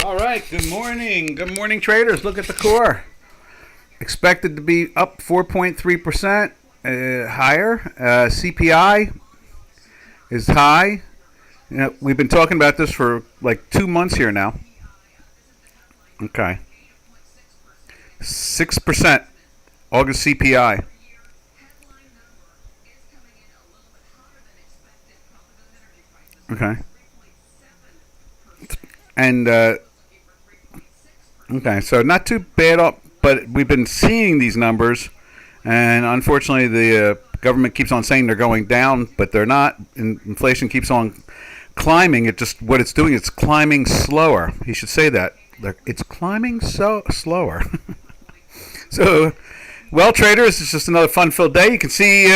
All right, good morning. Good morning, traders. Look at the core. Expected to be up 4.3% higher. CPI is high. You know, we've been talking about this for like 2 months here now. Okay. 6% August CPI. Okay. And okay, so not too bad, but we've been seeing these numbers, and unfortunately, the government keeps on saying they're going down, but they're not. Inflation keeps on climbing. It just what it's doing, it's climbing slower. You should say that. It's climbing so slower. So, well, traders, it's just another fun-filled day. You can see.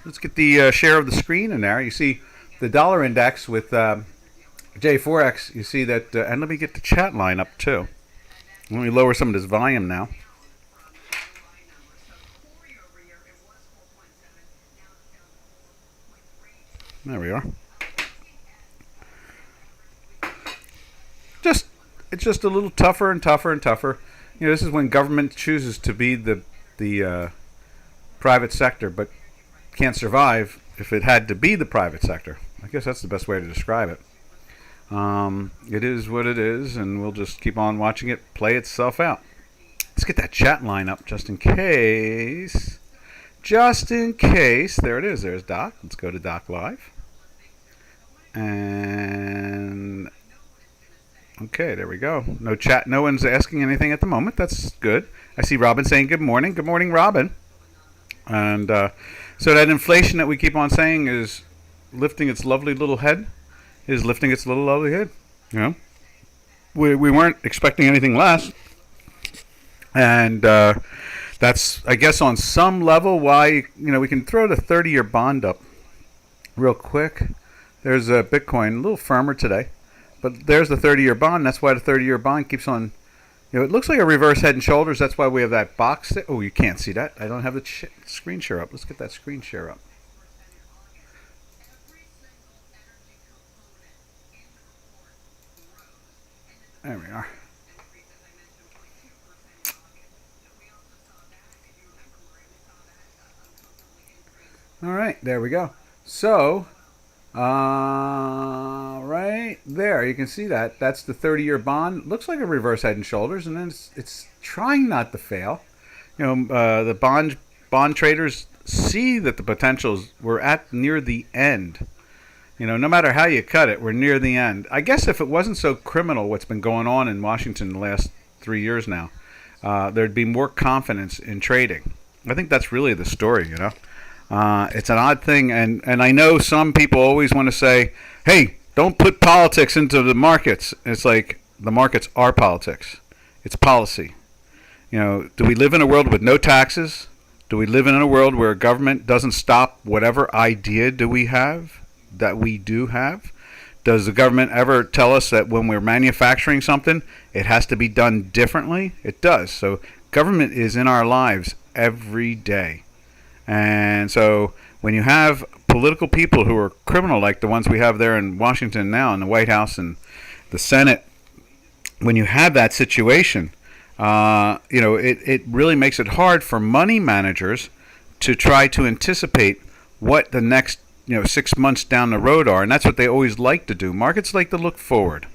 Let's get the share of the screen in there. You see the dollar index with J4X. You see that, and let me get the chat line up too. Let me lower some of this volume now. There we are. It's just a little tougher and tougher and tougher. You know, this is when government chooses to be the private sector, but can't survive if it had to be the private sector. I guess that's the best way to describe it. It is what it is, and we'll just keep on watching it play itself out. Let's get that chat line up just in case. Just in case. There it is. There's Doc. Let's go to Doc Live. And okay, there we go. No chat. No one's asking anything at the moment. That's good. I see Robin saying good morning. Good morning, Robin. And so that inflation that we keep on saying is lifting its lovely little head. Is lifting its little lovely head. You know, we weren't expecting anything less, and that's, I guess, on some level why we can throw the 30-year bond up real quick. There's a Bitcoin a little firmer today, but there's the 30-year bond. That's why the 30-year bond keeps on. It looks like a reverse head and shoulders. That's why we have that box there. Oh, you can't see that. I don't have the screen share up. Let's get that screen share up. There we are. All right, there we go. So, right there, you can see that. That's the 30-year bond. Looks like a reverse head and shoulders, and then it's trying not to fail. The bond traders see that the potentials we're at near the end. No matter how you cut it, we're near the end. I guess if it wasn't so criminal what's been going on in Washington the last 3 years now, there'd be more confidence in trading. I think that's really the story, It's an odd thing, and I know some people always want to say, hey, don't put politics into the markets. It's like the markets are politics. It's policy. Do we live in a world with no taxes? Do we live in a world where government doesn't stop whatever idea that we do have? Does the government ever tell us that when we're manufacturing something, it has to be done differently? It does. So government is in our lives every day. And so when you have political people who are criminal, like the ones we have there in Washington now, in the White House and the Senate, when you have that situation, it really makes it hard for money managers to try to anticipate what the next 6 months down the road are, and that's what they always like to do. Markets like to look forward.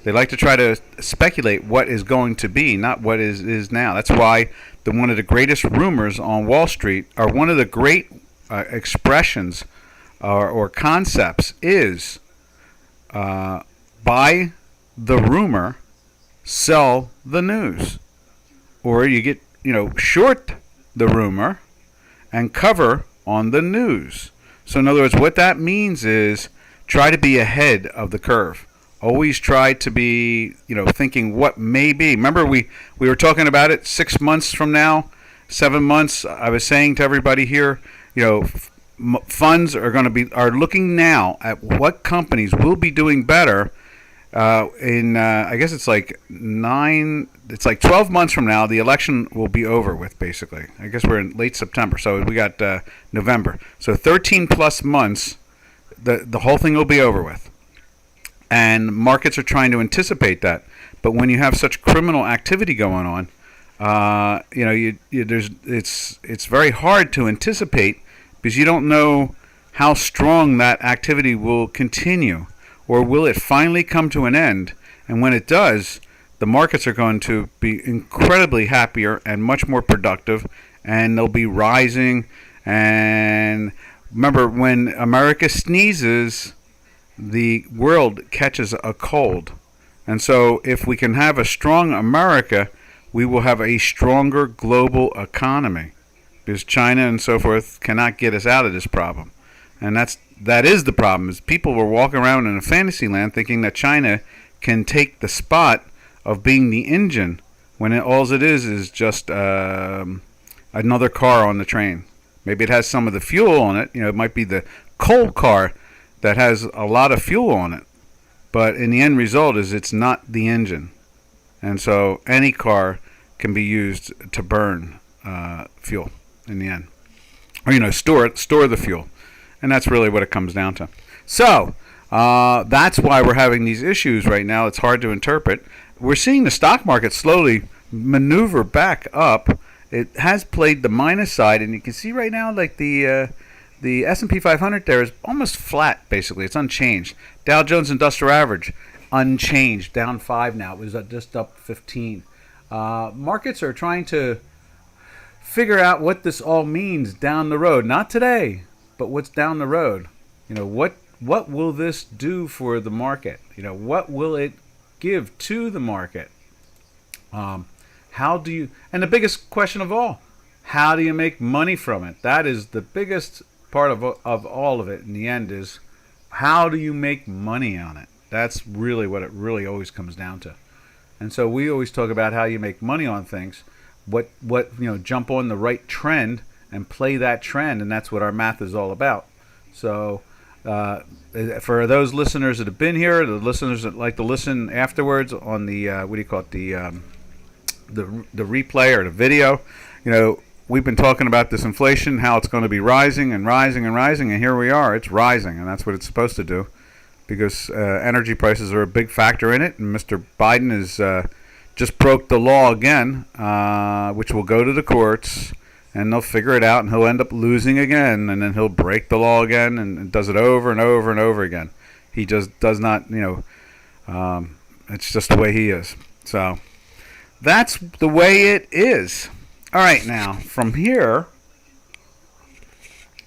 They like to try to speculate what is going to be, not what is now. That's why one of the greatest rumors on Wall Street, or one of the great expressions or concepts, is buy the rumor, sell the news. Or you get, short the rumor and cover on the news. So in other words, what that means is try to be ahead of the curve. Always try to be, thinking what may be. Remember, we were talking about it 6 months from now, 7 months. I was saying to everybody here, funds are looking now at what companies will be doing better. I guess it's like 12 months from now, the election will be over with, basically. I guess we're in late September, so we got November. So 13 plus months, the whole thing will be over with. and markets are trying to anticipate that. But when you have such criminal activity going on, it's very hard to anticipate because you don't know how strong that activity will continue, or will it finally come to an end? And when it does, the markets are going to be incredibly happier and much more productive, and they'll be rising. And remember, when America sneezes, the world catches a cold. And so if we can have a strong America, we will have a stronger global economy, because China and so forth cannot get us out of this problem. And that is the problem, is people were walking around in a fantasy land thinking that China can take the spot of being the engine, when all it is just another car on the train. Maybe it has some of the fuel on it. It might be the coal car that has a lot of fuel on it. But in the end result is it's not the engine. And so any car can be used to burn fuel in the end. Or, store the fuel. And that's really what it comes down to. So that's why we're having these issues right now. It's hard to interpret. We're seeing the stock market slowly maneuver back up. It has played the minus side, and you can see right now, like the S&P 500 there is almost flat, basically. It's unchanged. Dow Jones Industrial Average, unchanged, down 5 now. It was just up 15. Markets are trying to figure out what this all means down the road. Not today, but what's down the road. What will this do for the market? What will it give to the market? How do you, and the biggest question of all, how do you make money from it? That is the biggest part of all of it in the end, is how do you make money on it? That's really what it really always comes down to. And so we always talk about how you make money on things, what jump on the right trend and play that trend, and that's what our math is all about. So for those listeners that have been here, the listeners that like to listen afterwards on the the replay or the video, we've been talking about this inflation, how it's going to be rising and rising and rising, and here we are. It's rising, and that's what it's supposed to do, because energy prices are a big factor in it, and Mr. Biden is just broke the law again, which will go to the courts, and they'll figure it out, and he'll end up losing again, and then he'll break the law again, and does it over and over and over again. He just does not, it's just the way he is. So that's the way it is. All right, now, from here,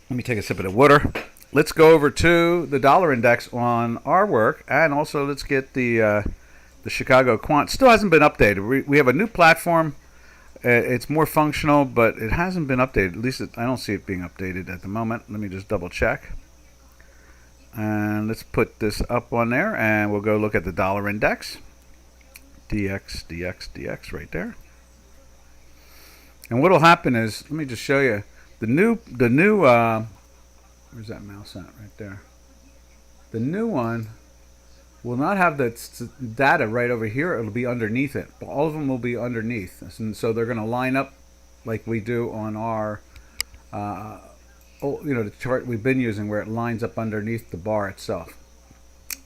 let me take a sip of the water. Let's go over to the dollar index on our work, and also let's get the Chicago Quant. Still hasn't been updated. We have a new platform. It's more functional, but it hasn't been updated. At least I don't see it being updated at the moment. Let me just double check. And let's put this up on there, and we'll go look at the dollar index. DX right there. And what will happen is, let me just show you the new where's that mouse at? Right there. The new one will not have the data right over here. It'll be underneath it. All of them will be underneath. And so they're going to line up like we do on our, the chart we've been using, where it lines up underneath the bar itself.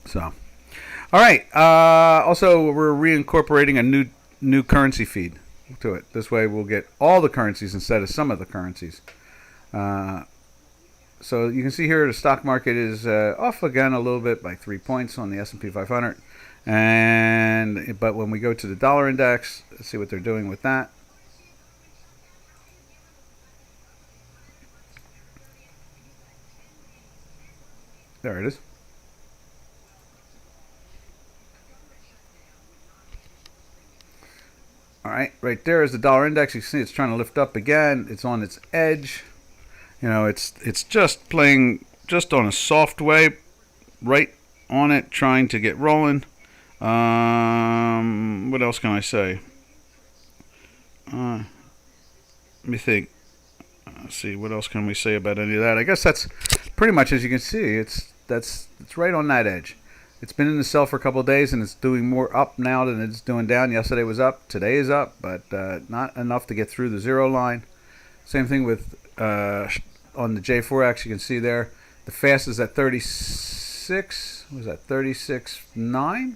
So, all right. Also, we're reincorporating a new currency feed to it. This way we'll get all the currencies instead of some of the currencies. So you can see here the stock market is off again a little bit by 3 points on the S&P 500. But when we go to the dollar index, let's see what they're doing with that. There it is. All right, right there is the dollar index. You can see it's trying to lift up again. It's on its edge. It's just playing just on a soft way, right on it, trying to get rolling. What else can I say? Let me think. Let's see, what else can we say about any of that? I guess that's pretty much, as you can see, it's right on that edge. It's been in the sell for a couple of days, and it's doing more up now than it's doing down. Yesterday was up, today is up, but not enough to get through the zero line. Same thing with on the J4X. You can see there the fast is at 36 36. What was that? 36.9.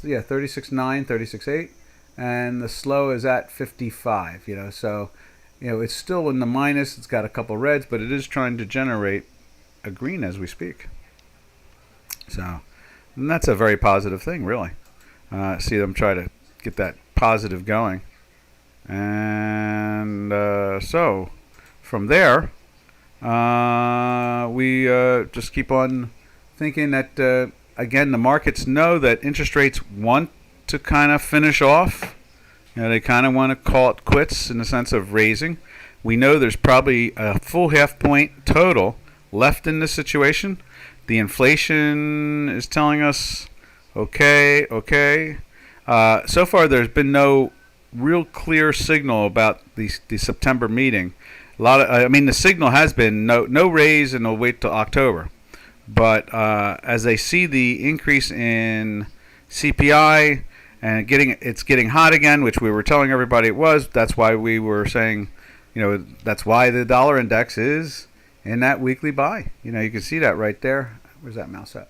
Yeah, 36.9, 36.8, and the slow is at 55. So it's still in the minus. It's got a couple reds, but it is trying to generate a green as we speak. So, and that's a very positive thing, really. See them try to get that positive going. And so from there, we just keep on thinking that, again, the markets know that interest rates want to kind of finish off. They kind of want to call it quits in the sense of raising. We know there's probably a full half point total left in this situation. The inflation is telling us, okay. So far, there's been no real clear signal about the September meeting. The signal has been no raise, and they'll wait till October. But as they see the increase in CPI and it's getting hot again, which we were telling everybody it was. That's why we were saying, that's why the dollar index is in that weekly buy. You can see that right there. Where's that mouse at?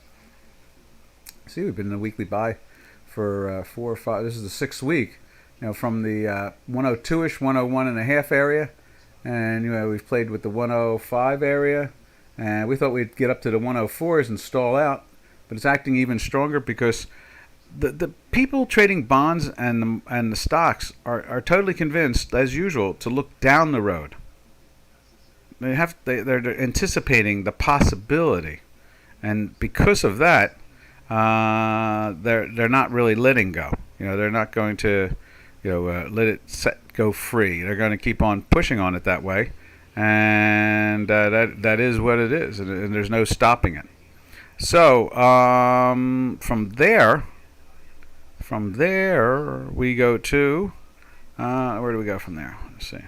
See, we've been in a weekly buy for 4 or 5. This is the 6th week. From the 102ish, 101.5 area, and we've played with the 105 area, and we thought we'd get up to the 104s and stall out, but it's acting even stronger because the people trading bonds and the stocks are totally convinced, as usual, to look down the road. They're anticipating the possibility, and because of that, they're not really letting go. They're not going to let it go free. They're going to keep on pushing on it that way, and that is what it is, and there's no stopping it. So from there we go to where do we go from there? Let's see.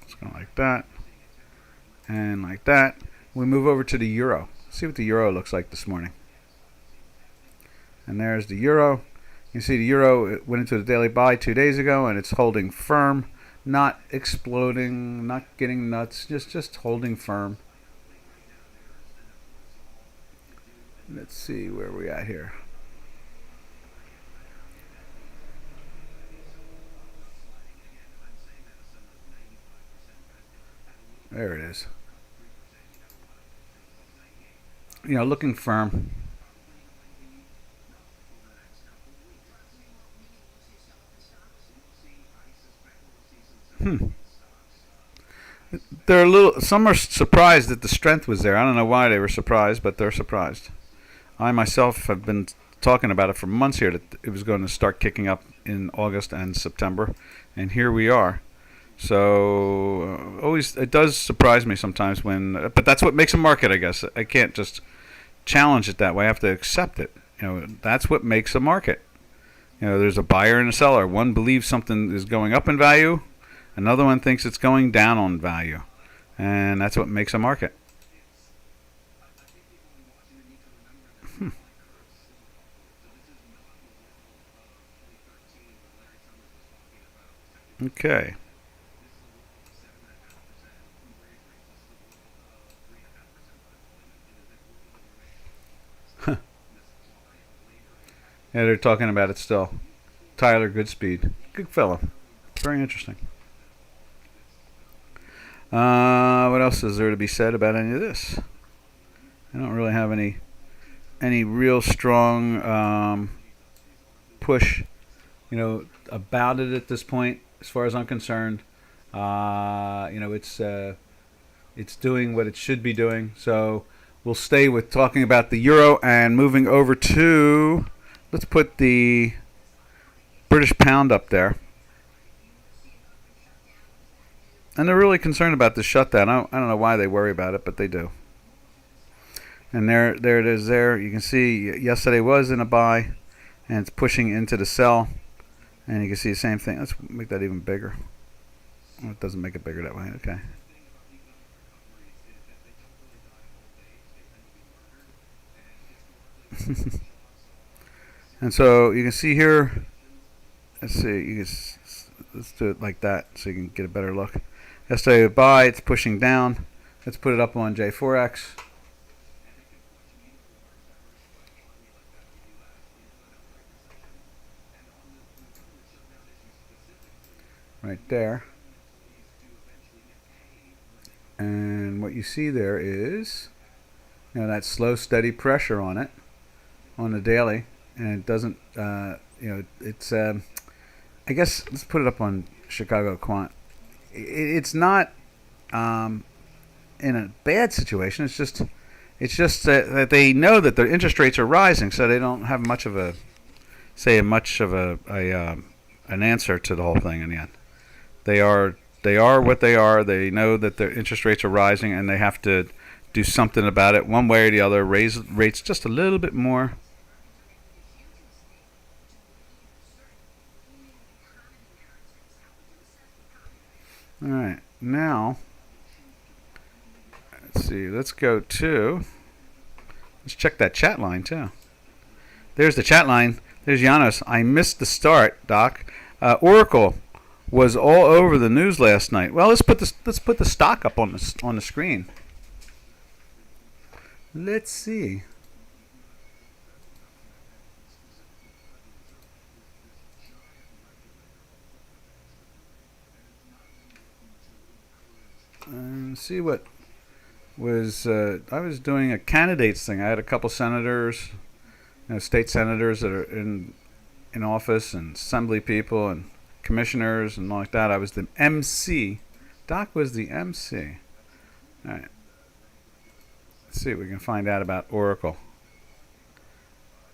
It's going like that and like that. We move over to the euro. See what the euro looks like this morning. And there's the euro. You can see the euro, it went into the daily buy 2 days ago, and it's holding firm, not exploding, not getting nuts, just holding firm. Let's see where we're at here. There it is. Looking firm. Some are surprised that the strength was there. I don't know why they were surprised, but they're surprised. I myself have been talking about it for months here, that it was going to start kicking up in August and September, and here we are. So always, it does surprise me sometimes but that's what makes a market, I guess. I can't just challenge it that way. I have to accept it. That's what makes a market. There's a buyer and a seller. One believes something is going up in value. Another one thinks it's going down on value. And that's what makes a market. Okay. Yeah, they're talking about it still. Tyler Goodspeed. Good fellow. Very interesting. What else is there to be said about any of this? I don't really have any real strong push, about it at this point, as far as I'm concerned. It's doing what it should be doing. So we'll stay with talking about the euro and moving over to, let's put the British pound up there. And they're really concerned about the shutdown. I don't know why they worry about it, but they do. And there it is there. You can see yesterday was in a buy, and it's pushing into the sell. And you can see the same thing. Let's make that even bigger. Oh, it doesn't make it bigger that way. Okay. And so you can see here. Let's see. Let's do it like that so you can get a better look. Yesterday buy, it's pushing down. Let's put it up on J4X. Right there. And what you see there is, that slow, steady pressure on it, on the daily, and it doesn't, it's, I guess, let's put it up on Chicago Quant. It's not in a bad situation. It's just that they know that the interest rates are rising, so they don't have much of an answer to the whole thing in the end. They are what they are. They know that their interest rates are rising, and they have to do something about it one way or the other. Raise rates just a little bit more. All right, now let's see. Let's check that chat line too. There's the chat line. There's Janos. I missed the start, Doc. Oracle was all over the news last night. Well, let's put the stock up on the screen. Let's see. See what was. I was doing a candidates thing. I had a couple senators, state senators that are in office, and assembly people, and commissioners, and all like that. I was the MC. Doc was the MC. All right. Let's see what we can find out about Oracle.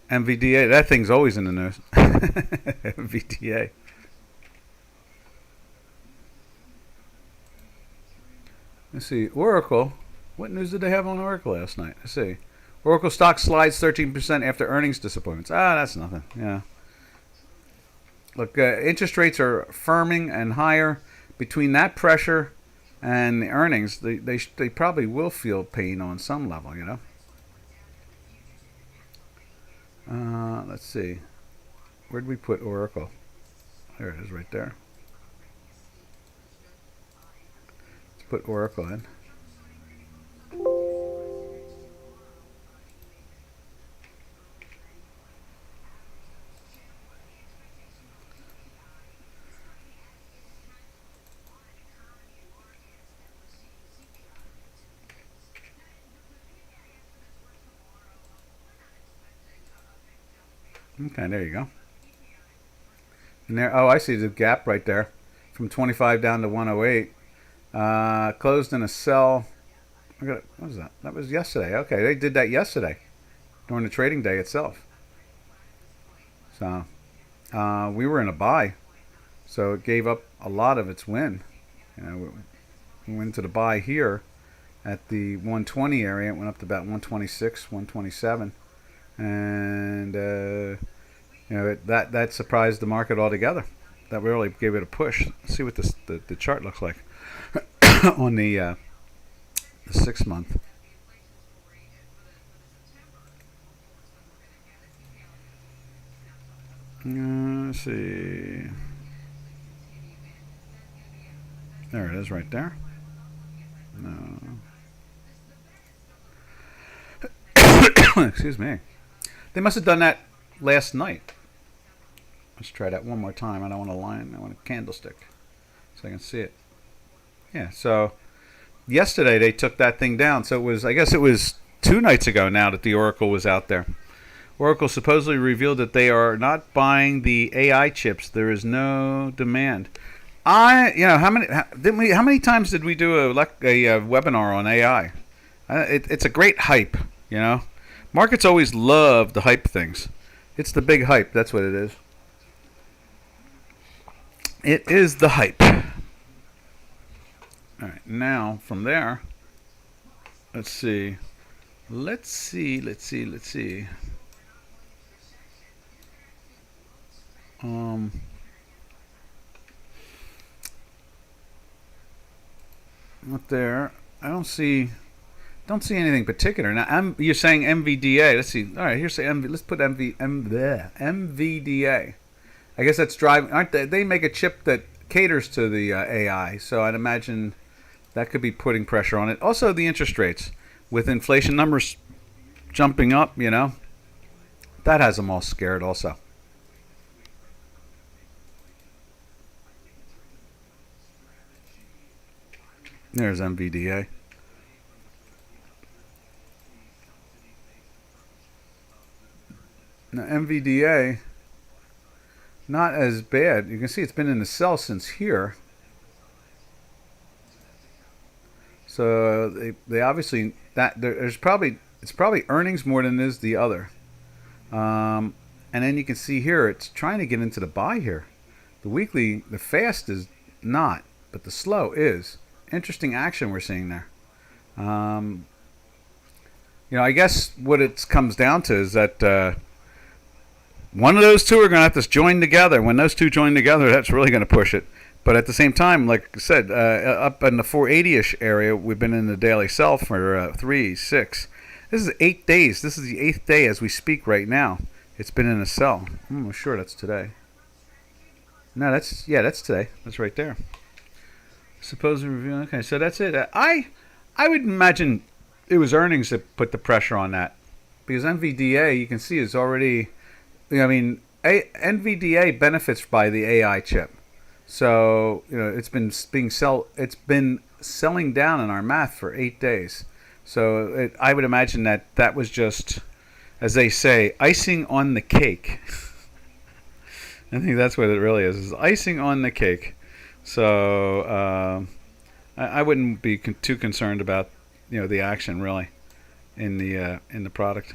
MVDA. That thing's always in the news. MVDA. Let's see. Oracle. What news did they have on Oracle last night? Let's see. Oracle stock slides 13% after earnings disappointments. That's nothing. Yeah. Look, interest rates are firming and higher. Between that pressure and the earnings, they probably will feel pain on some level, Let's see. Where'd we put Oracle? There it is right there. Let's put Oracle in. Okay, there you go. And there, I see the gap right there, from 25 down to 108. Closed in a sell. What was that? That was yesterday. Okay, they did that yesterday, during the trading day itself. So, we were in a buy, so it gave up a lot of its win. We went to the buy here at the 120 area. It went up to about 126, 127. And that surprised the market altogether. That really gave it a push. Let's see what the chart looks like on the 6 month. Let's see. There it is, right there. No. Excuse me. They must have done that last night. Let's try that one more time. I don't want a line. I want a candlestick so I can see it. Yeah, so yesterday they took that thing down. So I guess it was 2 nights ago now that the Oracle was out there. Oracle supposedly revealed that they are not buying the AI chips. There is no demand. How many times did we do a webinar on AI? It's a great hype, Markets always love the hype things. It's the big hype. That's what it is. It is the hype. All right. Now, from there, let's see. Let's see. Up there, I don't see anything particular. Now, you're saying MVDA. Let's see. All right, here's let's put MVDA. I guess that's driving. Aren't they? They make a chip that caters to the AI. So I'd imagine That could be putting pressure on it. Also, the interest rates with inflation numbers jumping up, that has them all scared also. There's MVDA. Now, MVDA, not as bad. You can see it's been in the sell since here. So they obviously there's probably it's probably earnings more than it is the other. And then you can see here it's trying to get into the buy here. The weekly, the fast is not, but the slow is. Interesting action we're seeing there. I guess what it comes down to is that one of those two are going to have to join together. When those two join together, that's really going to push it. But at the same time, like I said, up in the 480-ish area, we've been in the daily sell for 3, 6. This is 8 days. This is the 8th day as we speak right now. It's been in a sell. I'm sure that's today. No, that's today. That's right there. Supposed review. Okay, so that's it. I would imagine it was earnings that put the pressure on that, because NVDA you can see is already. NVDA benefits by the AI chip, so it's been selling down in our math for 8 days. So I would imagine that was just, as they say, icing on the cake. I think that's what it really is icing on the cake. So I wouldn't be too concerned about the action really in the product.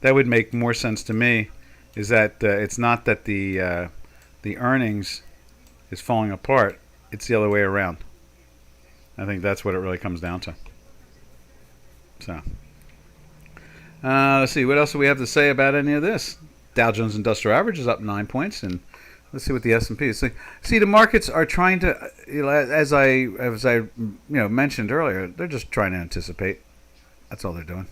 That would make more sense to me. Is that it's not that the earnings is falling apart; it's the other way around. I think that's what it really comes down to. So let's see what else do we have to say about any of this. Dow Jones Industrial Average is up 9 points, and let's see what the S&P is. See, the markets are trying to, as I mentioned earlier, they're just trying to anticipate. That's all they're doing.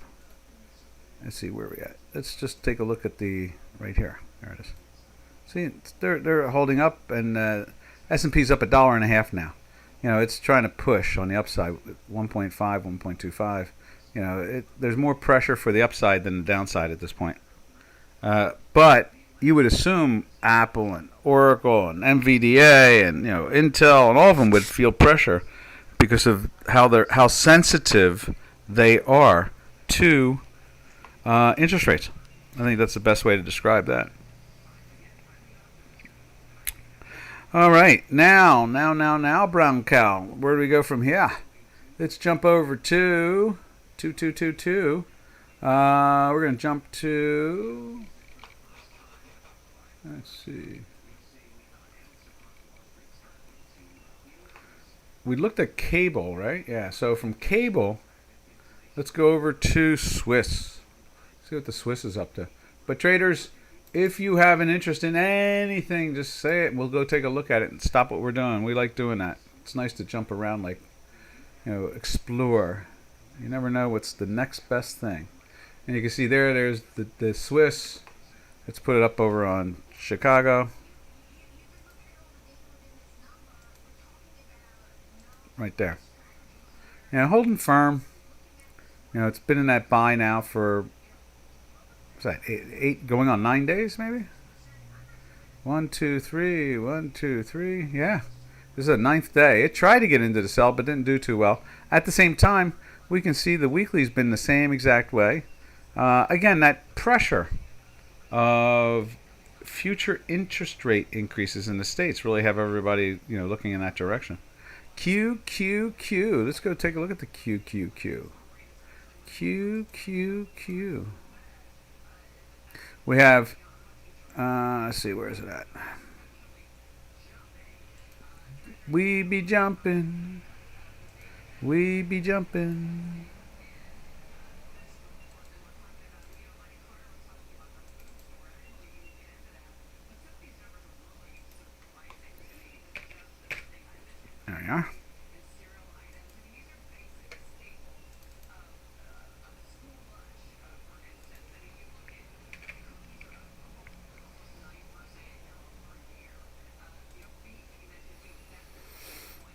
Let's see where we at. Let's just take a look at the right here. There it is. See, they're holding up, and S&P's up $1.50 now. It's trying to push on the upside, 1.5, 1.25. There's more pressure for the upside than the downside at this point. But you would assume Apple and Oracle and NVDA and Intel and all of them would feel pressure because of how sensitive they are to interest rates. I think that's the best way to describe that. All right, now, brown cow. Where do we go from here? Let's jump over to 2222. We're going to jump to. Let's see. We looked at cable, right? Yeah. So from cable, let's go over to Swiss. See what the Swiss is up to. But traders, if you have an interest in anything, just say it. We'll go take a look at it and stop what we're doing. We like doing that. It's nice to jump around, explore. You never know what's the next best thing. And you can see there's the Swiss. Let's put it up over on Chicago. Right there. Holding firm. It's been in that buy now for, what's that, eight going on 9 days maybe? 1, 2, 3, 1, 2, 3. Yeah. This is the 9th day. It tried to get into the sell but didn't do too well. At the same time, we can see the weekly's been the same exact way. Again, that pressure of future interest rate increases in the States really have everybody, looking in that direction. QQQ. Let's go take a look at the QQQ. QQQ. We have, let's see, where is it at? We be jumping. We be jumping. There we are.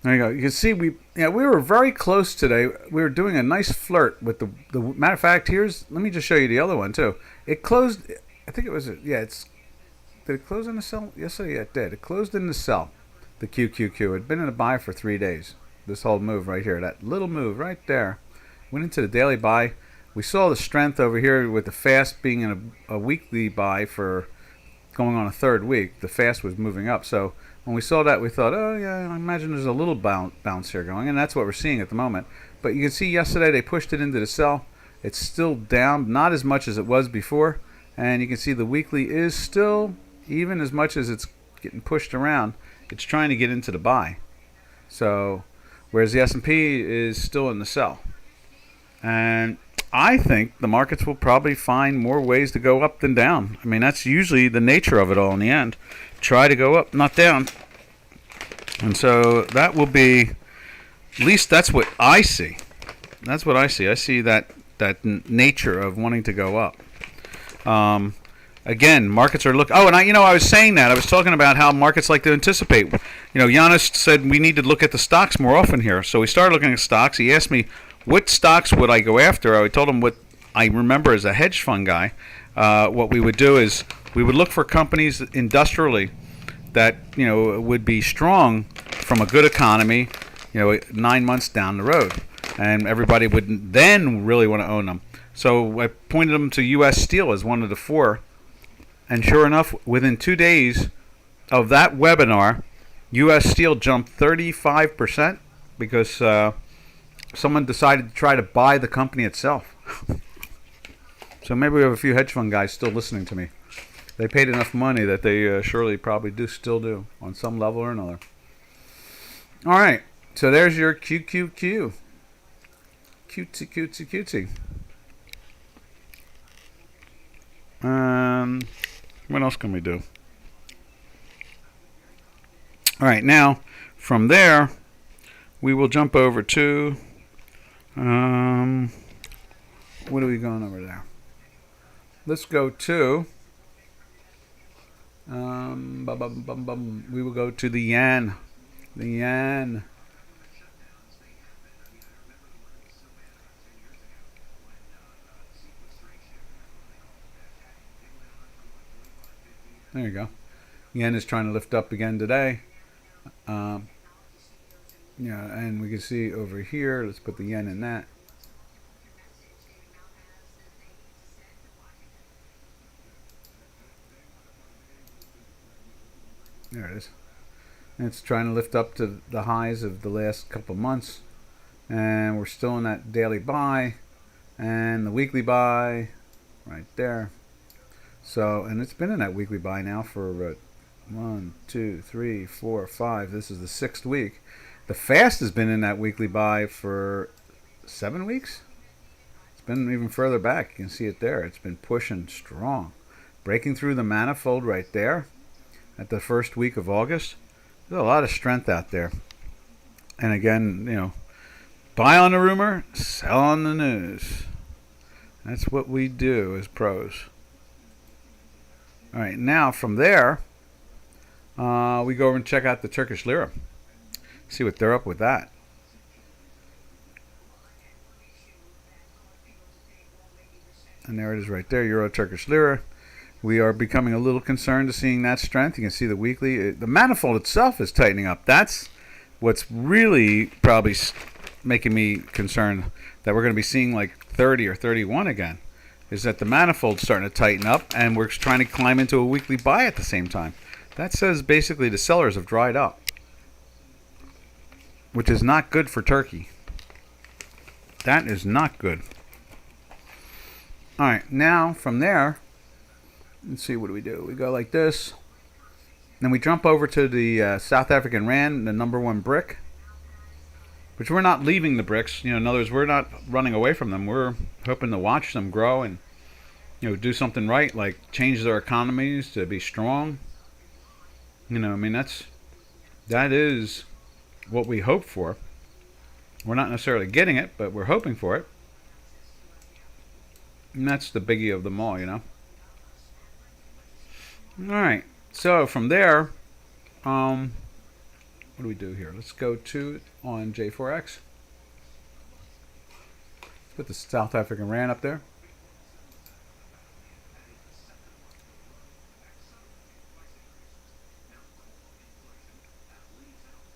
There you go. You can see we were very close today. We were doing a nice flirt with the matter of fact. Let me just show you the other one too. It closed. I think it was did it close in the sell? Yes, yeah, it did. It closed in the sell. The QQQ. It had been in a buy for 3 days. This whole move right here, that little move right there, went into the daily buy. We saw the strength over here with the fast being in a weekly buy for going on a third week. The fast was moving up. So when we saw that, we thought, oh yeah, I imagine there's a little bounce here going, and that's what we're seeing at the moment. But you can see yesterday they pushed it into the sell. It's still down, not as much as it was before, and you can see the weekly is still, even as much as it's getting pushed around, it's trying to get into the buy. So whereas the S&P is still in the sell. And I think the markets will probably find more ways to go up than down. I mean, that's usually the nature of it all in the end. Try to go up, not down. And so that will be, at least that's what I see. That's what I see. I see that nature of wanting to go up. Again, markets are oh, and I was saying that. I was talking about how markets like to anticipate. Giannis said we need to look at the stocks more often here. So we started looking at stocks. He asked me, what stocks would I go after? I told him what I remember as a hedge fund guy. What we would do is we would look for companies industrially that, would be strong from a good economy, 9 months down the road. And everybody would then really want to own them. So I pointed them to U.S. Steel as one of the 4. And sure enough, within 2 days of that webinar, U.S. Steel jumped 35% because someone decided to try to buy the company itself. So maybe we have a few hedge fund guys still listening to me. They paid enough money that they surely probably still do on some level or another. All right, so there's your QQQ. Cutesy, cutesy, cutesy. What else can we do? All right, now from there, we will jump over to what are we going over there? Let's go to we will go to the yen. The yen. There you go. Yen is trying to lift up again today. And we can see over here, let's put the yen in that. There it is. And it's trying to lift up to the highs of the last couple months. And we're still in that daily buy and the weekly buy right there. So, and it's been in that weekly buy now for 1, 2, 3, 4, 5. This is the 6th week. The fast has been in that weekly buy for 7 weeks. It's been even further back. You can see it there. It's been pushing strong. Breaking through the manifold right there at the first week of August. There's a lot of strength out there. And again, buy on the rumor, sell on the news. That's what we do as pros. All right, now from there, we go over and check out the Turkish lira. See what they're up with that. And there it is right there, Euro Turkish lira. We are becoming a little concerned to seeing that strength. You can see the weekly. The manifold itself is tightening up. That's what's really probably making me concerned that we're going to be seeing like 30 or 31 again. Is that the manifold's starting to tighten up and we're trying to climb into a weekly buy at the same time. That says basically the sellers have dried up, which is not good for Turkey. That is not good. All right, now from there, let's see, what do? We go like this. Then we jump over to the South African Rand, the number 1 brick. Which we're not leaving the bricks. In other words, we're not running away from them. We're hoping to watch them grow and, do something right, like change their economies to be strong. That is what we hope for. We're not necessarily getting it, but we're hoping for it. And that's the biggie of them all, All right. So from there, what do we do here? Let's go to on J4X. Put the South African Rand up there.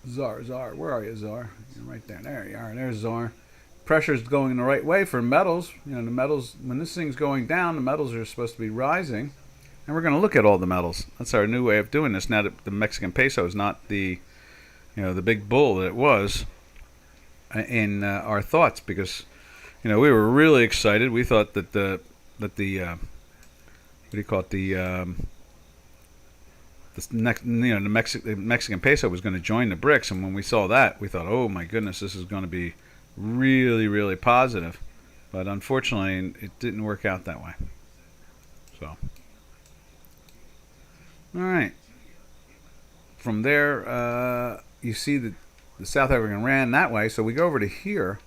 ZAR, where are you, ZAR? You're right there. There you are. There's ZAR. Pressure's going the right way for metals. You know, the metals, when this thing's going down, the metals are supposed to be rising. And we're going to look at all the metals. That's our new way of doing this now that the Mexican peso is not the, the big bull that it was in our thoughts, because, we were really excited. We thought that the what do you call it, the Mexican peso was going to join the BRICS, and when we saw that, we thought, oh my goodness, this is going to be really, really positive. But unfortunately, it didn't work out that way. So, all right. From there, you see the South African Rand that way. So we go over to here,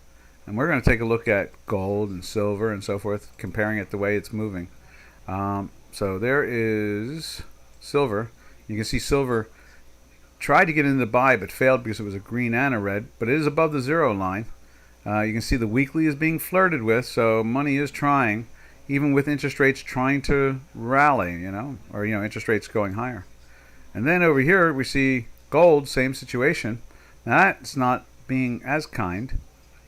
and we're going to take a look at gold and silver and so forth, comparing it the way it's moving. So there is silver. You can see silver tried to get into the buy but failed because it was a green and a red, but it is above the zero line. You can see the weekly is being flirted with, so money is trying, even with interest rates trying to rally, or interest rates going higher. And then over here we see gold, same situation. Now that's not being as kind.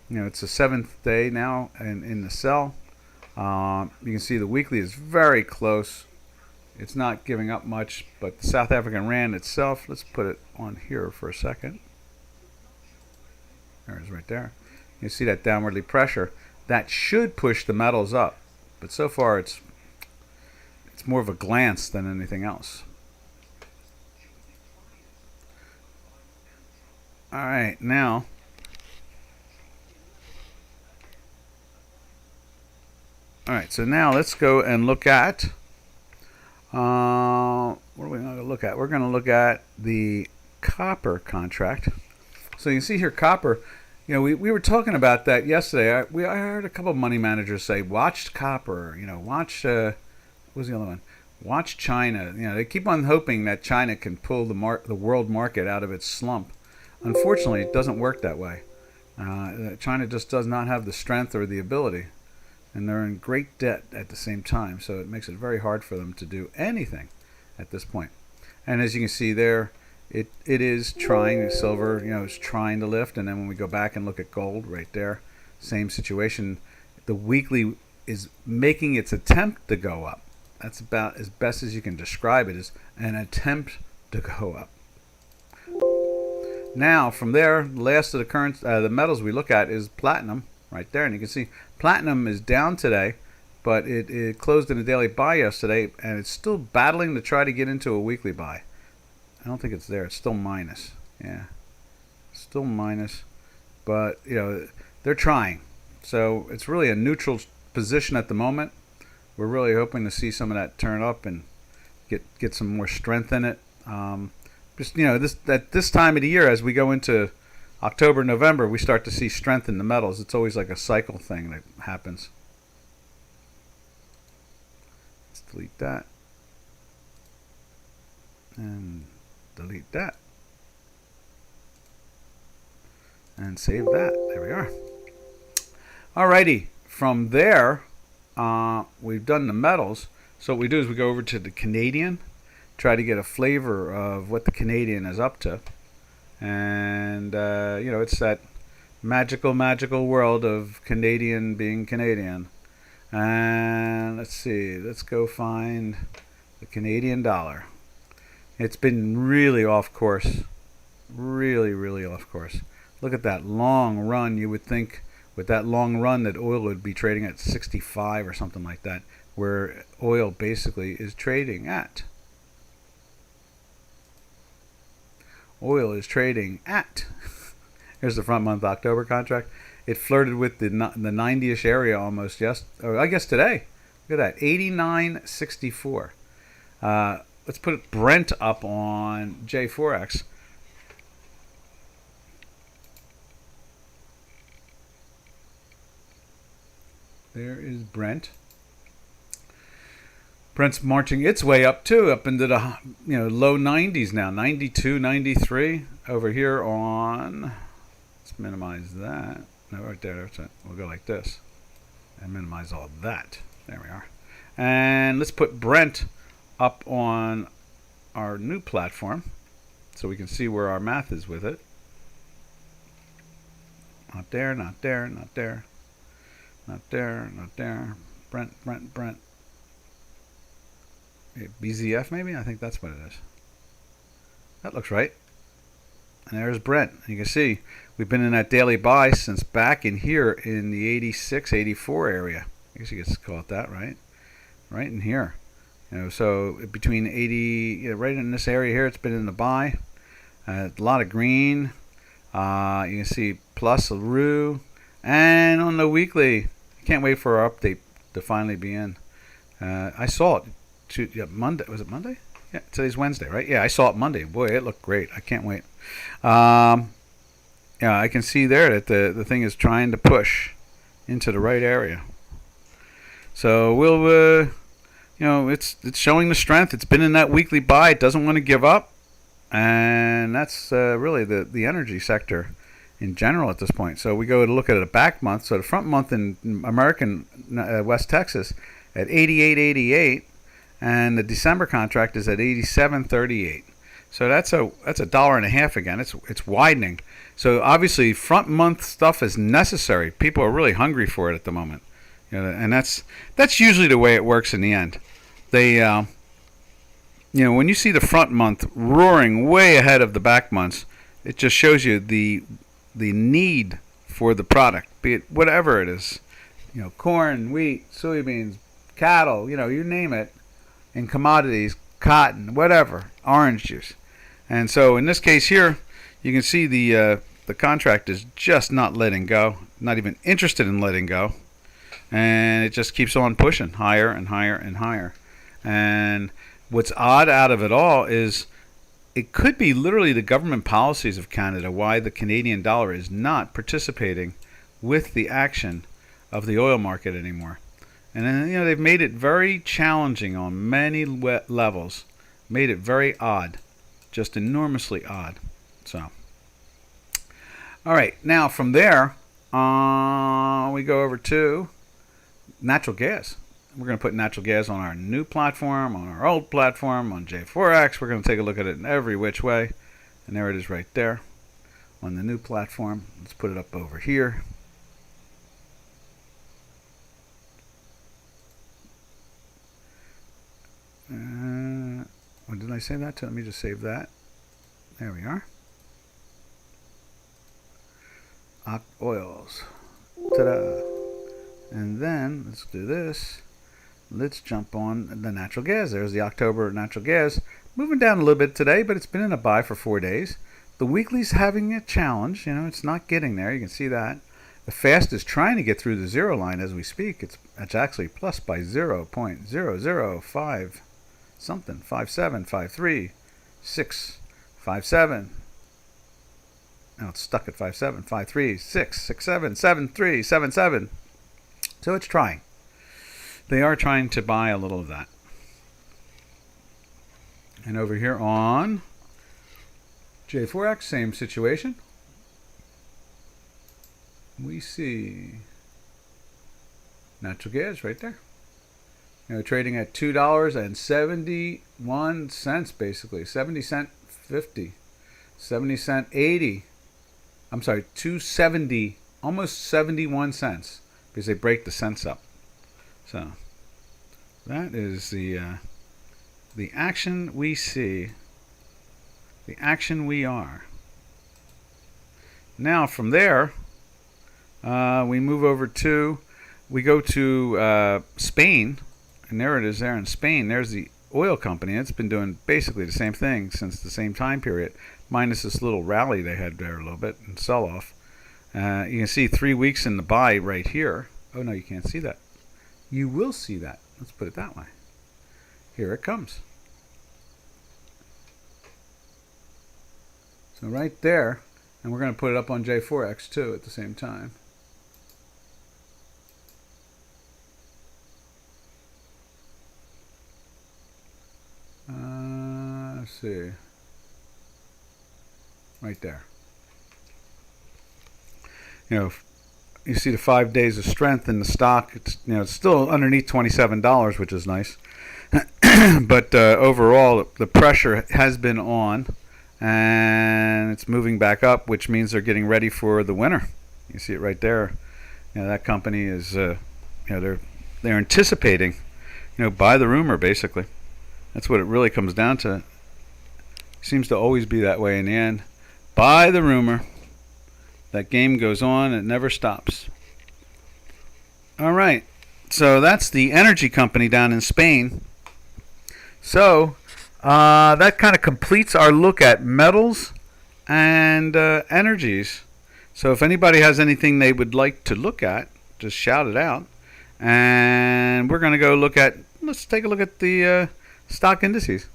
It's the 7th day now in the sell. You can see the weekly is very close. It's not giving up much, but the South African Rand itself, let's put it on here for a second. There it is right there. You see that downwardly pressure. That should push the metals up, but so far it's more of a glance than anything else. All right, now so now let's go and look at what are we going to look at? We're going to look at the copper contract. So you can see here copper. We were talking about that yesterday. I heard a couple of money managers say, watch copper, watch, what was the other one? Watch China. They keep on hoping that China can pull the world market out of its slump. Unfortunately, it doesn't work that way. China just does not have the strength or the ability. And they're in great debt at the same time, so it makes it very hard for them to do anything at this point. And as you can see there, it is trying, silver, is trying to lift, and then when we go back and look at gold right there, same situation. The weekly is making its attempt to go up. That's about as best as you can describe it, as an attempt to go up. Now, from there, the last of the metals we look at is platinum. Right there, and you can see platinum is down today, but it closed in a daily buy yesterday, and it's still battling to try to get into a weekly buy. I don't think it's there. It's still minus. Yeah, still minus, but they're trying. So it's really a neutral position at the moment. We're really hoping to see some of that turn up and get some more strength in it. This time of the year, as we go into October, November, we start to see strength in the metals. It's always like a cycle thing that happens. Let's delete that. And delete that. And save that. There we are. Alrighty. From there, we've done the metals. So what we do is we go over to the Canadian, try to get a flavor of what the Canadian is up to. And, it's that magical world of Canadian being Canadian. And let's see, let's go find the Canadian dollar. It's been really off course. Really, really off course. Look at that long run. You would think with that long run that oil would be trading at 65 or something like that, where oil basically is trading at. Oil is trading at, here's the front month October contract. It flirted with the 90-ish area almost I guess today. Look at that, 89.64. Let's put Brent up on J4X. There is Brent. Brent's marching its way up too, up into the low 90s now, 92, 93 over here on. Let's minimize that. No, right there. That's it. We'll go like this and minimize all that. There we are. And let's put Brent up on our new platform so we can see where our math is with it. Not there, not there, not there, not there, not there. Brent. BZF maybe? I think that's what it is. That looks right. And there's Brent. You can see we've been in that daily buy since back in here in the 86, 84 area. I guess you could call it that, right? Right in here. So between 80, right in this area here, it's been in the buy. A lot of green. You can see plus a rue. And on the weekly, I can't wait for our update to finally be in. I saw it Monday. Was it Monday? Yeah, today's Wednesday, right? Yeah, I saw it Monday. Boy, it looked great. I can't wait. Yeah, I can see there that the thing is trying to push into the right area. So we'll, it's showing the strength. It's been in that weekly buy. It doesn't want to give up, and that's really the energy sector in general at this point. So we go to look at a back month. So the front month in American West Texas at 88.88, and the December contract is at 87.38. So that's a $1.50 again. It's widening. So obviously front month stuff is necessary. People are really hungry for it at the moment. And that's usually the way it works in the end. They when you see the front month roaring way ahead of the back months, it just shows you the need for the product, be it whatever it is. Corn, wheat, soybeans, cattle, you name it, in commodities, cotton, whatever, orange juice. And so in this case here, you can see the contract is just not letting go, not even interested in letting go. And it just keeps on pushing higher and higher and higher. And what's odd out of it all is it could be literally the government policies of Canada why the Canadian dollar is not participating with the action of the oil market anymore. And then, they've made it very challenging on many levels, made it very odd, just enormously odd. So, all right, now from there, we go over to natural gas. We're going to put natural gas on our new platform, on our old platform, on J4X. We're going to take a look at it in every which way. And there it is right there on the new platform. Let's put it up over here. When did I say that to? Let me just save that. There we are. Oils. Ta-da. And then let's do this. Let's jump on the natural gas. There's the October natural gas. Moving down a little bit today, but it's been in a buy for 4 days. The weekly's having a challenge. It's not getting there. You can see that. The fast is trying to get through the zero line as we speak. It's actually plus by 0.005 something. 57, 53, 6, 57. Now it's stuck at 57, 53, 6, 67, 73, 77. So it's trying. They are trying to buy a little of that. And over here on J4X, same situation. We see natural gas right there. Trading at $2.71 basically. 70 cent 50. 70 cent 80. I'm sorry, 270, almost 71 cents. Because they break the cents up. So that is the action we see, the action we are. Now from there, we move over to, we go to Spain, and there it is there in Spain. There's the oil company. It's been doing basically the same thing since the same time period, minus this little rally they had there a little bit and sell off. You can see 3 weeks in the buy right here. Oh, no, you can't see that. You will see that. Let's put it that way. Here it comes. So right there, and we're going to put it up on J4X too at the same time. see. Right there. You know, you see the 5 days of strength in the stock. It's, you know, it's still underneath $27, which is nice. But overall, the pressure has been on, and it's moving back up, which means they're getting ready for the winter. You see it right there. You know, that company is, you know, they're anticipating, you know, buy the rumor, basically. That's what it really comes down to. Seems to always be that way in the end. Buy the rumor. That game goes on. It never stops. All right. So that's the energy company down in Spain. So that kind of completes our look at metals and energies. So if anybody has anything they would like to look at, just shout it out. And we're going to go look at, let's take a look at the stock indices.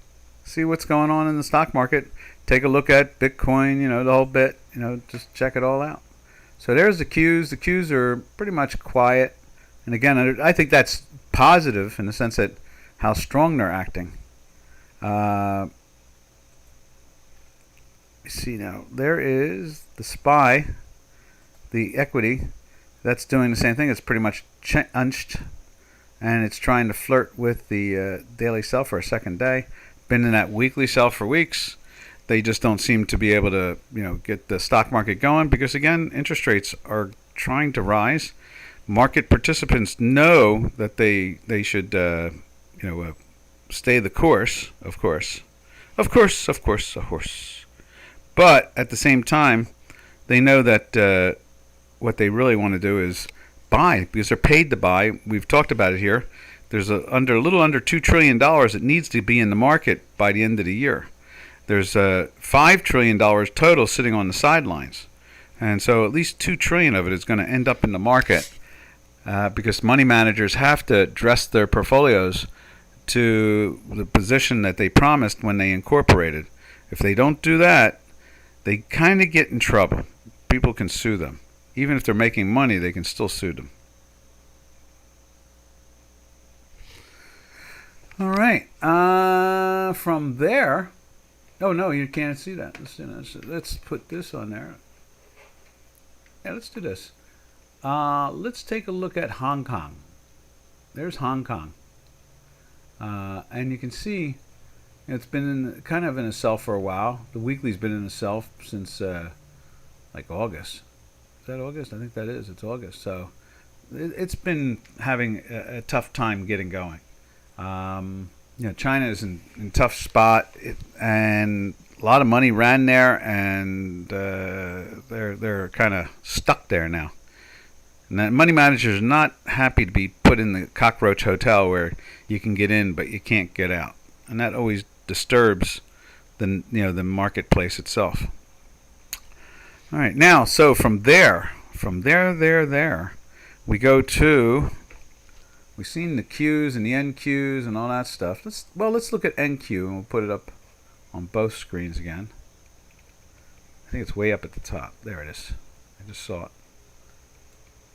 See what's going on in the stock market. Take a look at Bitcoin, you know, the whole bit. You know, just check it all out. So there's the Qs. The Qs are pretty much quiet. And again, I think that's positive in the sense that how strong they're acting. You see now, there is the SPY, the equity. That's doing the same thing. It's pretty much unched, and it's trying to flirt with the daily sell for a second day. Been in that weekly sell for weeks. They just don't seem to be able to, you know, get the stock market going because, again, interest rates are trying to rise. Market participants know that they should, you know, stay the course, of course. But at the same time, they know that what they really want to do is buy because they're paid to buy. We've talked about it here. There's a little under $2 trillion that needs to be in the market by the end of the year. There's $5 trillion total sitting on the sidelines. And so at least $2 trillion of it is going to end up in the market because money managers have to dress their portfolios to the position that they promised when they incorporated. If they don't do that, they kind of get in trouble. People can sue them. Even if they're making money, they can still sue them. All right. From there... Oh, no, you can't see that. Let's put this on there. Yeah, let's do this. Let's take a look at Hong Kong. There's Hong Kong. And you can see it's been kind of in a sell for a while. The weekly's been in a sell since like August. Is that August? I think that is. It's August. So it's been having a tough time getting going. You know, China is in a tough spot, and a lot of money ran there, and they're kind of stuck there now. And the money managers are not happy to be put in the cockroach hotel where you can get in but you can't get out, and that always disturbs the marketplace itself. All right, now so from there, we go to. We've seen the Qs and the NQs and all that stuff. Let's look at NQ and we'll put it up on both screens again. I think it's way up at the top. There it is. I just saw it.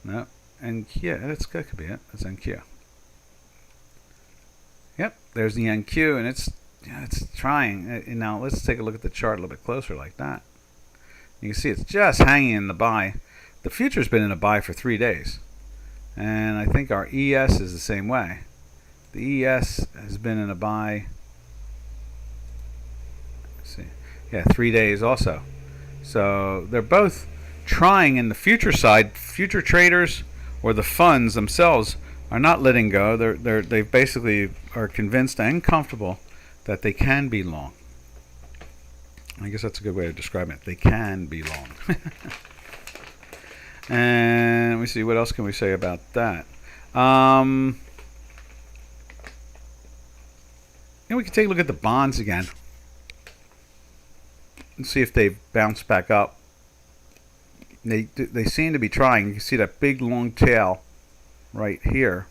No, NQ. Yeah, that could be it. That's NQ. Yep, there's the NQ, and it's trying. Now let's take a look at the chart a little bit closer, like that. You can see it's just hanging in the buy. The future's been in a buy for 3 days. And I think our ES is the same way. The ES has been in a buy. Let's see. Yeah, 3 days also. So they're both trying in the future side. Future traders or the funds themselves are not letting go. They basically are convinced and comfortable that they can be long. I guess that's a good way of describing it. They can be long. And let me see, what else can we say about that? And we can take a look at the bonds again and see if they've bounced back up. They seem to be trying. You can see that big long tail right here.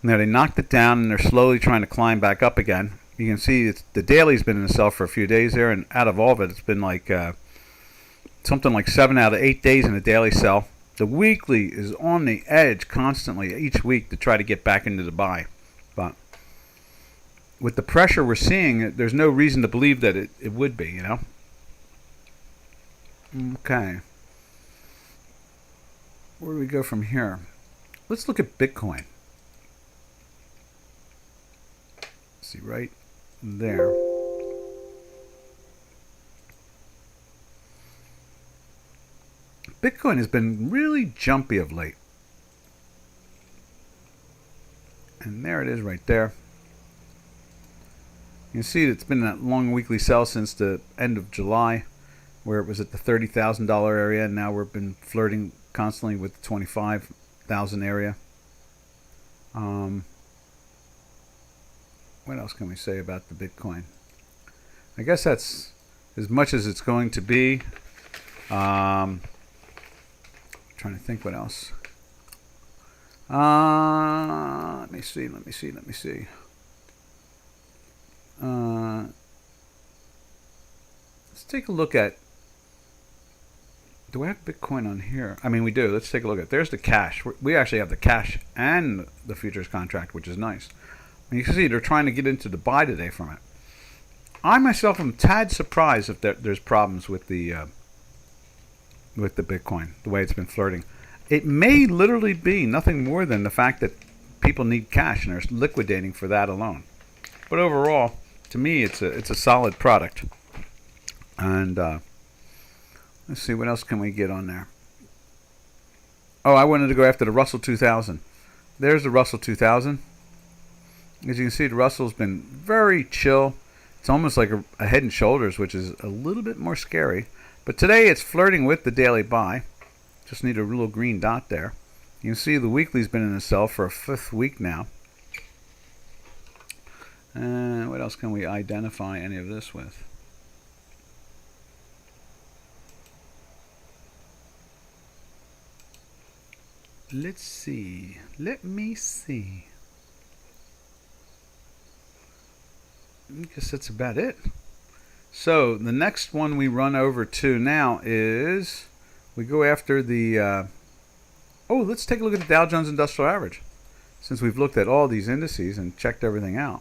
Now they knocked it down and they're slowly trying to climb back up again. You can see the daily's been in the sell for a few days there, and out of all of it, it's been like something like 7 out of 8 days in a daily sell. The weekly is on the edge constantly each week to try to get back into the buy. But with the pressure we're seeing, there's no reason to believe that it would be, you know? Okay. Where do we go from here? Let's look at Bitcoin. See, right there. Bitcoin has been really jumpy of late. And there it is right there. You can see it's been that long weekly sell since the end of July, where it was at the $30,000 area, and now we've been flirting constantly with the $25,000 area. What else can we say about the Bitcoin? I guess that's as much as it's going to be. Trying to think what else. Let me see. Let's take a look at. Do we have Bitcoin on here? I mean, we do. Let's take a look at. There's the cash. We actually have the cash and the futures contract, which is nice. And you can see they're trying to get into the buy today from it. I myself am tad surprised if there's problems with the Bitcoin, the way it's been flirting. It may literally be nothing more than the fact that people need cash and they're liquidating for that alone. But overall, to me, it's a solid product. And let's see, what else can we get on there? Oh, I wanted to go after the Russell 2000. There's the Russell 2000. As you can see, the Russell's been very chill. It's almost like a head and shoulders, which is a little bit more scary. But today it's flirting with the daily buy. Just need a little green dot there. You can see the weekly's been in a sell for a 5th week now. And what else can we identify any of this with? Let's see. Let me see. I guess that's about it. So the next one we run over to now is we go after the let's take a look at the Dow Jones Industrial Average, since we've looked at all these indices and checked everything out.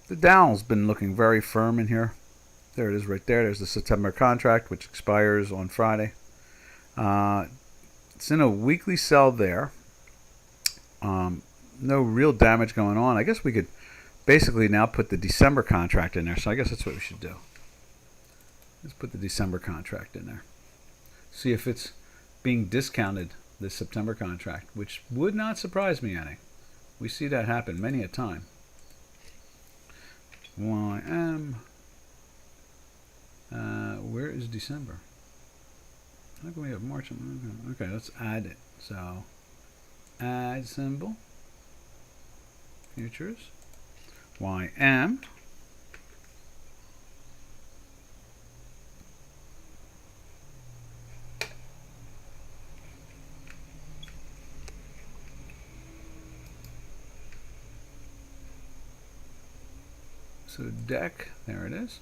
The Dow's been looking very firm in here. There it is right there. There's the September contract, which expires on Friday. It's in a weekly sell there. No real damage going on. I guess we could basically now put the December contract in there. So I guess that's what we should do. Let's put the December contract in there. See if it's being discounted, this September contract, which would not surprise me any. We see that happen many a time. YM. Where is December? How can we have March? Okay, let's add it. So, add symbol. Futures. YM. So deck, there it is.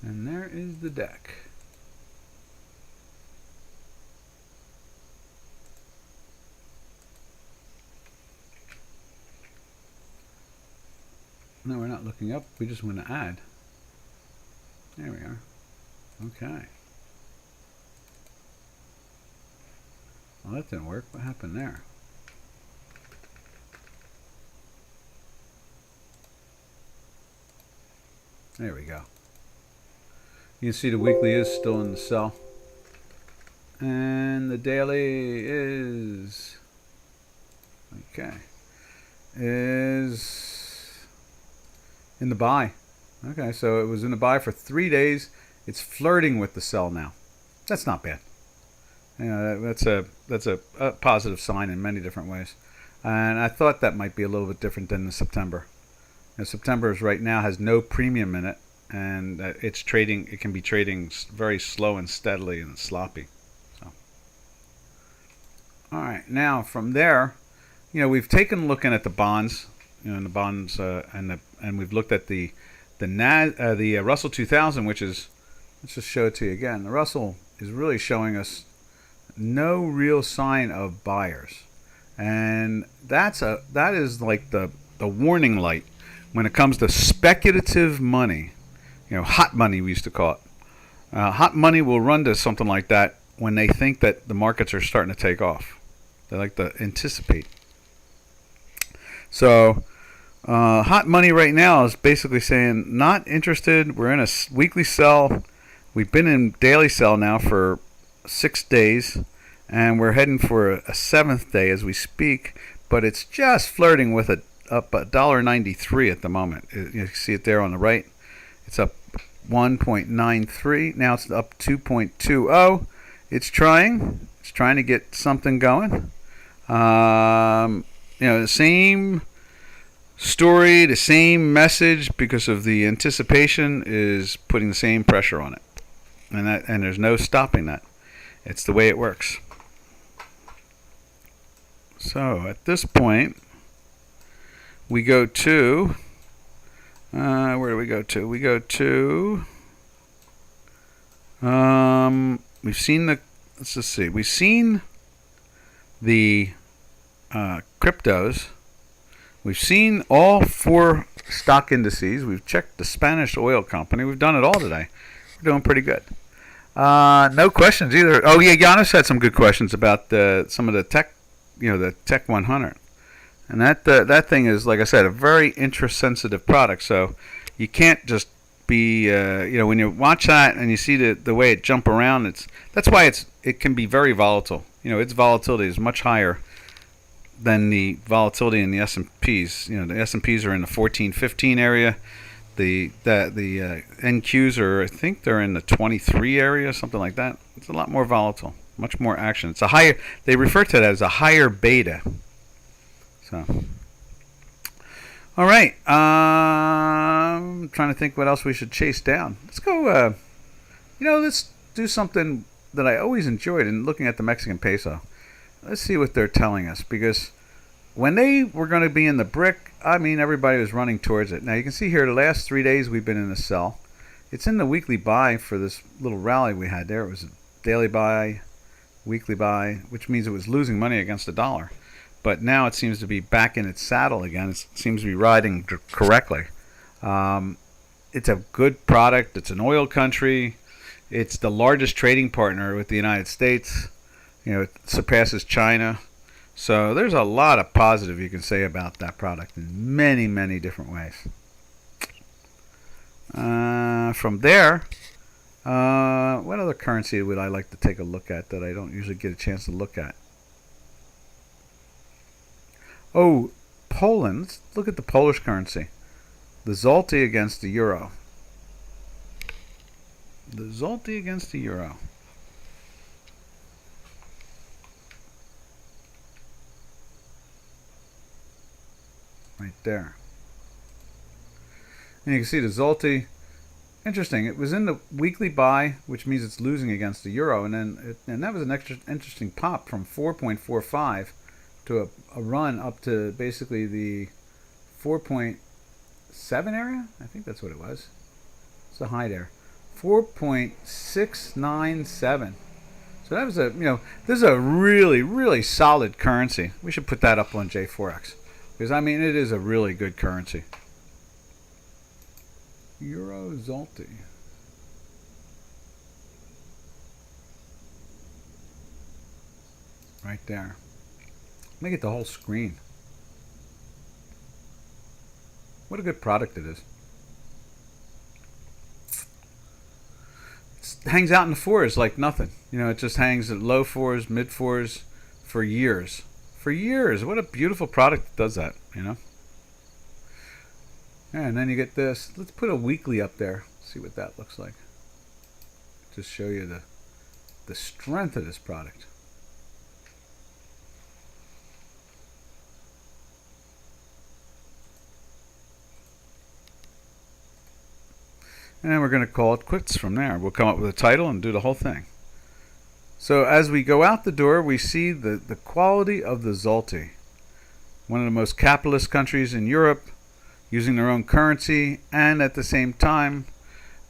And there is the deck. No, we're not looking up. We just want to add. There we are. Okay. Well, that didn't work. What happened there? There we go. You can see the weekly is still in the sell. And the daily is... Okay. Is in the buy. Okay, so it was in the buy for 3 days. It's flirting with the sell now. That's not bad. That's a positive sign in many different ways. And I thought that might be a little bit different than the September. September is right now has no premium in it, and it's trading. It can be trading very slow and steadily and sloppy. So, all right. Now from there, we've taken a look at the bonds, and the bonds, and we've looked at the The Russell 2000, which is, let's just show it to you again. The Russell is really showing us no real sign of buyers, and that is like the warning light when it comes to speculative money. Hot money, we used to call it. Hot money will run to something like that when they think that the markets are starting to take off. They like to anticipate. So hot money right now is basically saying not interested. We're in a weekly sell. We've been in daily sell now for 6 days, and we're heading for a 7th day as we speak, but it's just flirting with up $1.93 at the moment. You see it there on the right. It's up 1.93. Now it's up 2.20. It's trying to get something going. The same story, the same message, because of the anticipation is putting the same pressure on it, and there's no stopping that. It's the way it works. So at this point, we go to where do we go to? We go to we've seen the, let's just see. We've seen the cryptos. We've seen all 4 stock indices. We've checked the Spanish oil company. We've done it all today. We're doing pretty good. No questions either. Oh yeah, Giannis had some good questions about some of the tech, the Tech 100. And that thing is, like I said, a very interest-sensitive product. So you can't just be, when you watch that and you see the way it jump around, that's why it can be very volatile. Its volatility is much higher than the volatility in the S&Ps. The S&Ps are in the 14, 15 area. The NQs are, I think they're in the 23 area, something like that. It's a lot more volatile, much more action. It's a higher. They refer to that as a higher beta. So, all right. I'm trying to think what else we should chase down. Let's go. Let's do something that I always enjoyed in looking at the Mexican peso. Let's see what they're telling us, because when they were going to be in the brick, everybody was running towards it. Now you can see here the last 3 days we've been in a sell. It's in the weekly buy for this little rally we had there. It was a daily buy, weekly buy, which means it was losing money against the dollar. But now it seems to be back in its saddle again. It seems to be riding correctly. It's a good product. It's an oil country. It's the largest trading partner with the United States. It surpasses China. So there's a lot of positive you can say about that product in many, many different ways. From there, what other currency would I like to take a look at that I don't usually get a chance to look at? Oh, Poland. Let's look at the Polish currency. The zloty against the euro. The zloty against the euro. Right there. And you can see the zloty. Interesting. It was in the weekly buy, which means it's losing against the euro, and that was an extra interesting pop from 4.45 to a run up to basically the 4.7 area. I think that's what it was. It's a high there. 4.697. So that was this is a really, really solid currency. We should put that up on J4X, because it is a really good currency. Euro zloty. Right there. Let me get the whole screen. What a good product it is. It hangs out in the 4s like nothing. It just hangs at low 4s, mid 4s for years. For years. What a beautiful product that does that, And then you get this. Let's put a weekly up there. See what that looks like. Just show you the strength of this product. And then we're going to call it quits from there. We'll come up with a title and do the whole thing. So as we go out the door, we see the quality of the zloty. One of the most capitalist countries in Europe. using their own currency, and at the same time,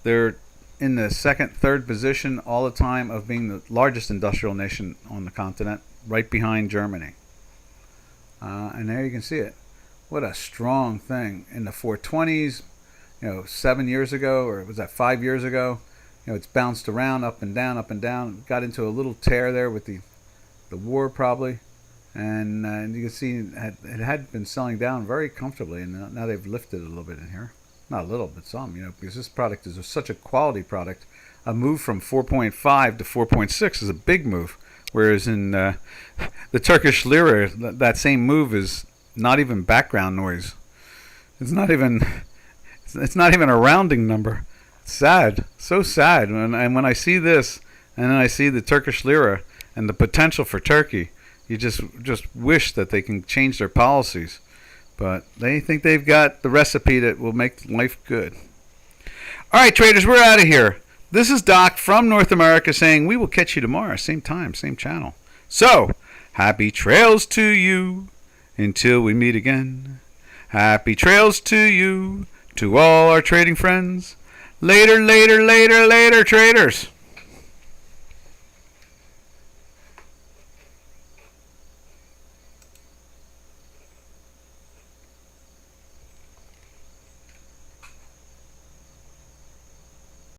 they're in the second, third position all the time of being the largest industrial nation on the continent, right behind Germany. And there you can see it. What a strong thing. In the 420s, 7 years ago, or was that 5 years ago, it's bounced around up and down, got into a little tear there with the war probably. And you can see it had been selling down very comfortably, and now they've lifted it a little bit in here. Not a little, but some, because this product is such a quality product. A move from 4.5 to 4.6 is a big move, whereas in the Turkish lira, that same move is not even background noise. It's not even a rounding number. It's sad, so sad. And when I see this, and then I see the Turkish lira and the potential for Turkey, you just wish that they can change their policies. But they think they've got the recipe that will make life good. All right, traders, we're out of here. This is Doc from North America saying we will catch you tomorrow, same time, same channel. So, happy trails to you until we meet again. Happy trails to you, to all our trading friends. Later, later, later, later, traders.